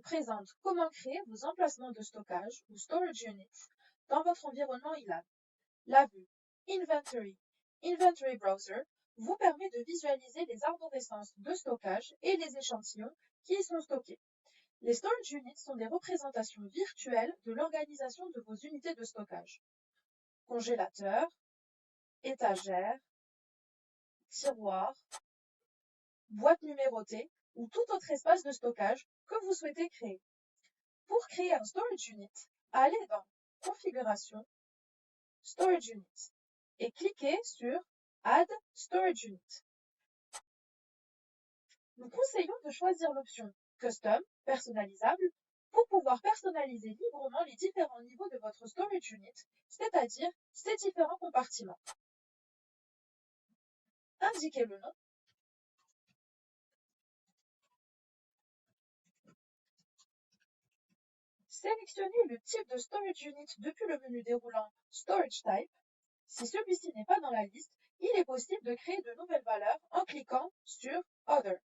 présente comment créer vos emplacements de stockage ou storage units dans votre environnement ILAB. La vue Inventory Browser vous permet de visualiser les arborescences de stockage et les échantillons qui y sont stockés. Les storage units sont des représentations virtuelles de l'organisation de vos unités de stockage. Congélateur, étagère, tiroir, boîte numérotée ou tout autre espace de stockage que vous souhaitez créer. Pour créer un storage unit, allez dans Configuration, Storage Unit et cliquez sur Add Storage Unit. Nous conseillons de choisir l'option Custom, personnalisable, pour pouvoir personnaliser librement les différents niveaux de votre storage unit, c'est-à-dire ses différents compartiments. Indiquez le nom. Sélectionnez le type de storage unit depuis le menu déroulant Storage Type. Si celui-ci n'est pas dans la liste, il est possible de créer de nouvelles valeurs en cliquant sur Other.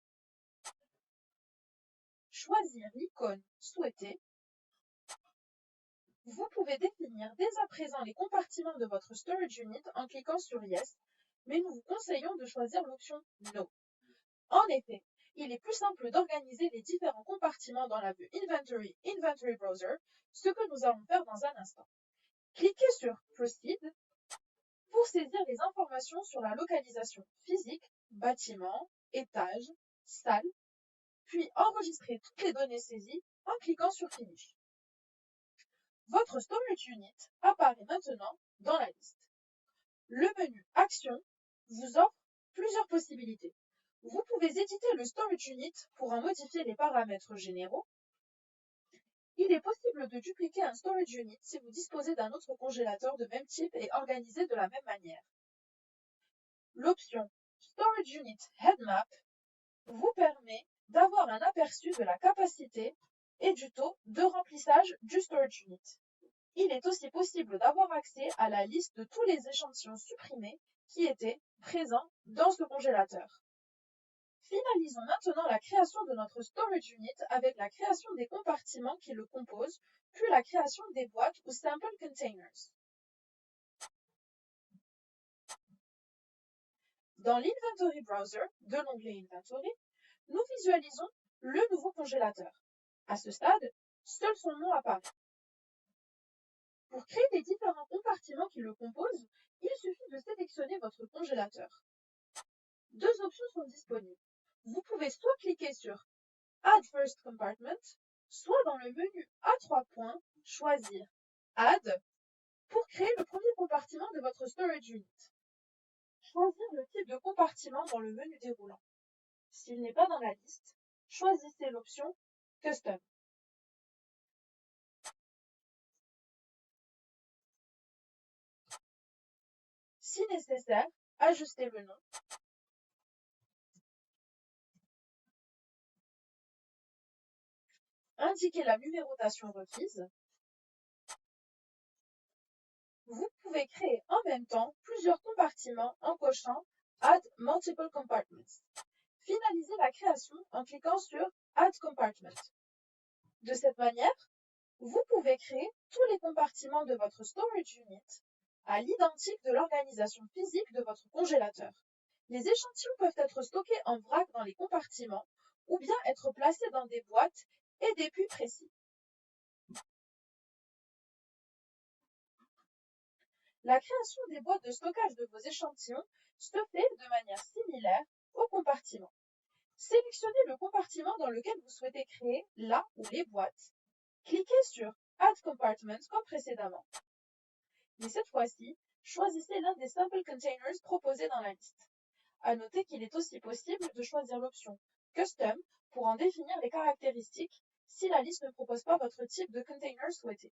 Choisir l'icône souhaitée. Vous pouvez définir dès à présent les compartiments de votre storage unit en cliquant sur Yes, mais nous vous conseillons de choisir l'option No. En effet, il est plus simple d'organiser les différents compartiments dans la vue Inventory Browser, ce que nous allons faire dans un instant. Cliquez sur Proceed pour saisir les informations sur la localisation physique, bâtiment, étage, salle, puis enregistrer toutes les données saisies en cliquant sur Finish. Votre storage unit apparaît maintenant dans la liste. Le menu Action vous offre plusieurs possibilités. Vous pouvez éditer le storage unit pour en modifier les paramètres généraux. Il est possible de dupliquer un storage unit si vous disposez d'un autre congélateur de même type et organisé de la même manière. L'option Storage Unit Headmap vous permet d'avoir un aperçu de la capacité et du taux de remplissage du storage unit. Il est aussi possible d'avoir accès à la liste de tous les échantillons supprimés qui étaient présents dans ce congélateur. Finalisons maintenant la création de notre storage unit avec la création des compartiments qui le composent, puis la création des boîtes ou sample containers. Dans l'Inventory Browser de l'onglet Inventory, nous visualisons le nouveau congélateur. À ce stade, seul son nom apparaît. Pour créer les différents compartiments qui le composent, il suffit de sélectionner votre congélateur. Deux options sont disponibles. Vous pouvez soit cliquer sur Add First Compartment, soit dans le menu à 3 points, choisir Add pour créer le premier compartiment de votre storage unit. Choisir le type de compartiment dans le menu déroulant. S'il n'est pas dans la liste, choisissez l'option Custom. Si nécessaire, ajustez le nom. Indiquez la numérotation requise. Vous pouvez créer en même temps plusieurs compartiments en cochant Add Multiple Compartments. Finalisez la création en cliquant sur Add Compartment. De cette manière, vous pouvez créer tous les compartiments de votre storage unit à l'identique de l'organisation physique de votre congélateur. Les échantillons peuvent être stockés en vrac dans les compartiments ou bien être placés dans des boîtes et des puits précis. La création des boîtes de stockage de vos échantillons se fait de manière similaire aux compartiments. Sélectionnez le compartiment dans lequel vous souhaitez créer la ou les boîtes. Cliquez sur Add Compartment comme précédemment. Mais cette fois-ci, choisissez l'un des sample containers proposés dans la liste. À noter qu'il est aussi possible de choisir l'option Custom pour en définir les caractéristiques si la liste ne propose pas votre type de container souhaité.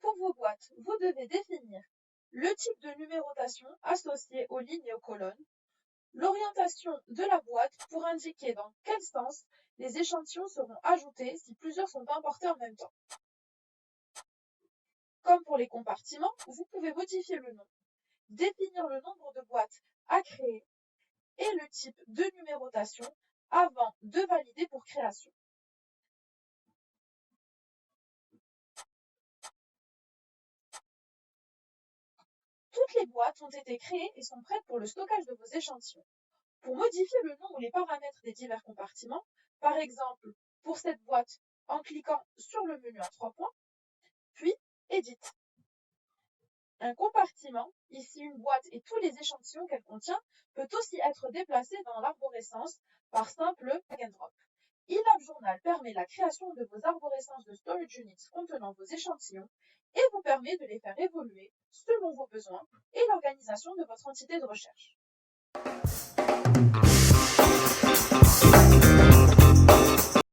Pour vos boîtes, vous devez définir le type de numérotation associé aux lignes et aux colonnes, l'orientation de la boîte pour indiquer dans quel sens les échantillons seront ajoutés si plusieurs sont importés en même temps. Comme pour les compartiments, vous pouvez modifier le nom, définir le nombre de boîtes à créer et le type de numérotation avant de valider pour création. Toutes les boîtes ont été créées et sont prêtes pour le stockage de vos échantillons. Pour modifier le nom ou les paramètres des divers compartiments, par exemple pour cette boîte en cliquant sur le menu en 3 points, puis Edit. Un compartiment, ici une boîte et tous les échantillons qu'elle contient, peut aussi être déplacé dans l'arborescence par simple drag and drop. eLab Journal permet la création de vos arborescences de storage units contenant vos échantillons et vous permet de les faire évoluer selon vos besoins et l'organisation de votre entité de recherche.